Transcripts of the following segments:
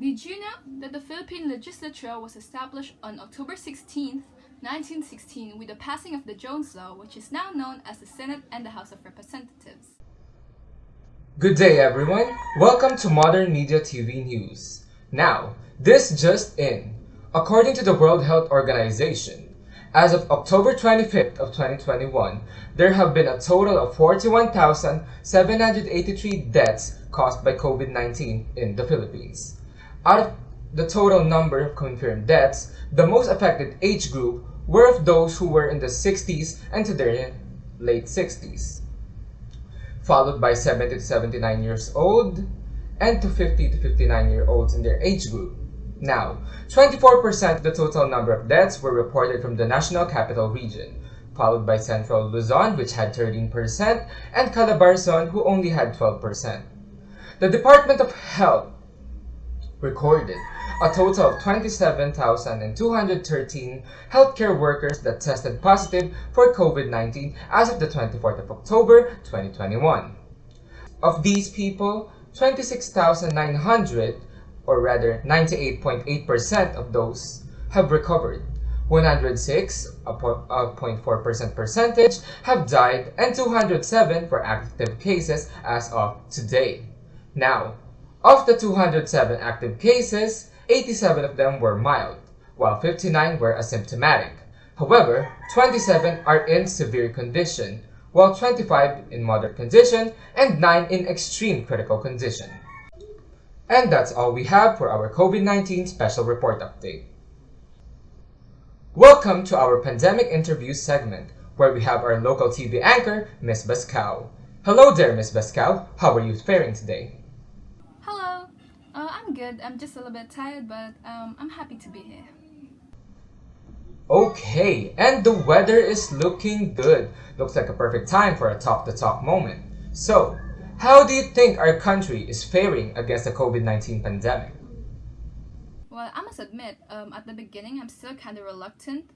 Did you know that the Philippine legislature was established on October 16, 1916 with the passing of the Jones Law, which is now known as the Senate and the House of Representatives? Good day, everyone. Welcome to Modern Media TV News. Now, this just in. According to the World Health Organization, as of October 25th of 2021, there have been a total of 41,783 deaths caused by COVID-19 in the Philippines. Out of the total number of confirmed deaths, the most affected age group were of those who were in the 60s and to their late 60s, followed by 70 to 79 years old and to 50 to 59-year-olds in their age group. Now, 24% of the total number of deaths were reported from the National Capital Region, followed by Central Luzon, which had 13%, and Calabarzon, who only had 12%. The Department of Health recorded a total of 27,213 healthcare workers that tested positive for COVID-19 as of the 24th of October 2021. Of these people, 26,900, or rather 98.8% of those, have recovered. 106, a 0.4% percentage, have died, and 207 were active cases as of today. Now, of the 207 active cases, 87 of them were mild, while 59 were asymptomatic. However, 27 are in severe condition, while 25 in moderate condition and 9 in extreme critical condition. And that's all we have for our COVID-19 special report update. Welcome to our pandemic interview segment, where we have our local TV anchor, Ms. Bascal. Hello there, Ms. Bascal. How are you faring today? Hello, I'm good. I'm just a little bit tired, but I'm happy to be here. Okay, and the weather is looking good. Looks like a perfect time for a talk the talk moment. So, how do you think our country is faring against the COVID-19 pandemic? Well, I must admit, at the beginning, I'm still kind of reluctant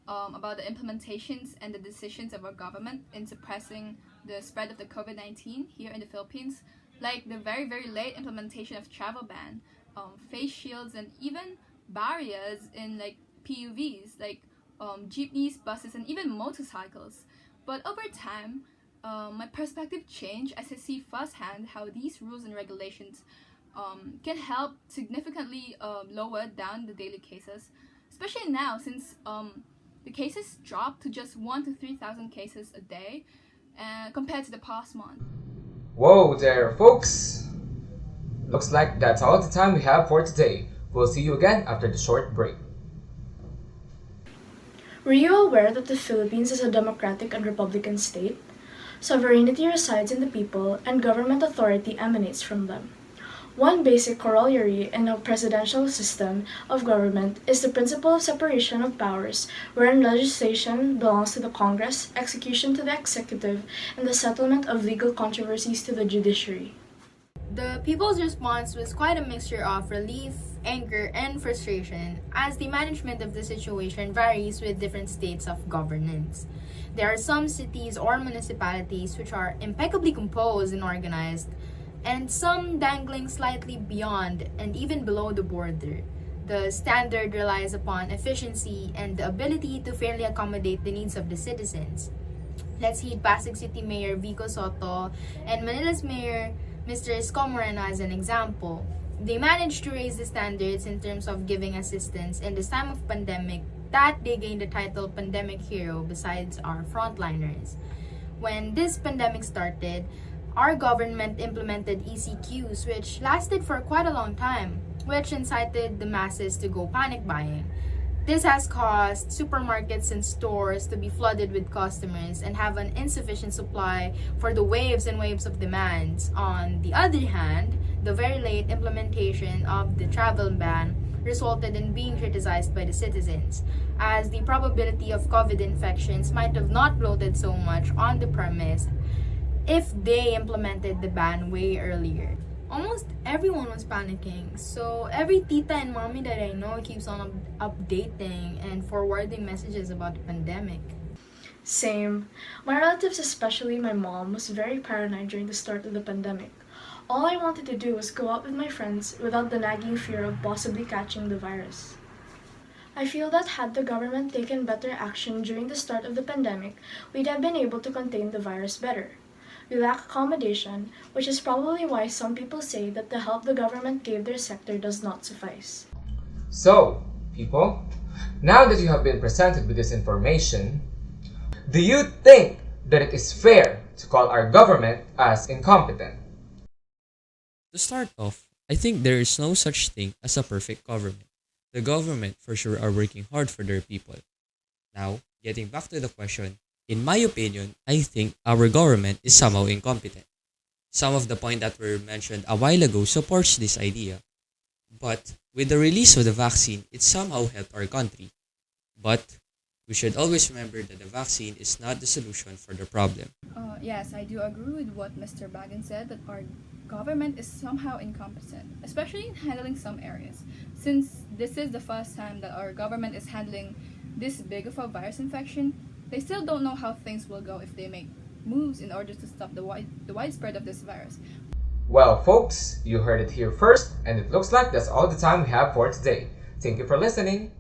about the implementations and the decisions of our government in suppressing the spread of the COVID-19 here in the Philippines, like the very, very late implementation of travel ban, face shields, and even barriers in like PUVs, like jeepneys, buses, and even motorcycles. But over time, my perspective changed as I see firsthand how these rules and regulations can help significantly lower down the daily cases, especially now since the cases dropped to just 1,000 to 3,000 cases a day compared to the past month. Whoa there, folks! Looks like that's all the time we have for today. We'll see you again after the short break. Were you aware that the Philippines is a democratic and republican state? Sovereignty resides in the people, and government authority emanates from them. One basic corollary in a presidential system of government is the principle of separation of powers, wherein legislation belongs to the Congress, execution to the executive, and the settlement of legal controversies to the judiciary. The people's response was quite a mixture of relief, anger, and frustration, as the management of the situation varies with different states of governance. There are some cities or municipalities which are impeccably composed and organized, and some dangling slightly beyond and even below the border. The standard relies upon efficiency and the ability to fairly accommodate the needs of the citizens. Let's heed Pasig City Mayor Vico Soto and Manila's Mayor Mr. Isko Moreno as an example. They managed to raise the standards in terms of giving assistance in this time of pandemic that they gained the title Pandemic Hero besides our frontliners. When this pandemic started, our government implemented ECQs, which lasted for quite a long time, which incited the masses to go panic buying. This has caused supermarkets and stores to be flooded with customers and have an insufficient supply for the waves and waves of demands. On the other hand, the very late implementation of the travel ban resulted in being criticized by the citizens, as the probability of COVID infections might have not bloated so much on the premise if they implemented the ban way earlier. Almost everyone was panicking, so every tita and mommy that I know keeps on updating and forwarding messages about the pandemic. Same. My relatives, especially my mom, was very paranoid during the start of the pandemic. All I wanted to do was go out with my friends without the nagging fear of possibly catching the virus. I feel that had the government taken better action during the start of the pandemic, we'd have been able to contain the virus better. We lack accommodation, which is probably why some people say that the help the government gave their sector does not suffice. So, people, now that you have been presented with this information, do you think that it is fair to call our government as incompetent? To start off, I think there is no such thing as a perfect government. The government for sure are working hard for their people. Now, getting back to the question, in my opinion, I think our government is somehow incompetent. Some of the points that were mentioned a while ago supports this idea. But with the release of the vaccine, it somehow helped our country. But we should always remember that the vaccine is not the solution for the problem. Yes, I do agree with what Mr. Bagan said that our government is somehow incompetent, especially in handling some areas. Since this is the first time that our government is handling this big of a virus infection, they still don't know how things will go if they make moves in order to stop the widespread of this virus. Well, folks, you heard it here first, and it looks like that's all the time we have for today. Thank you for listening.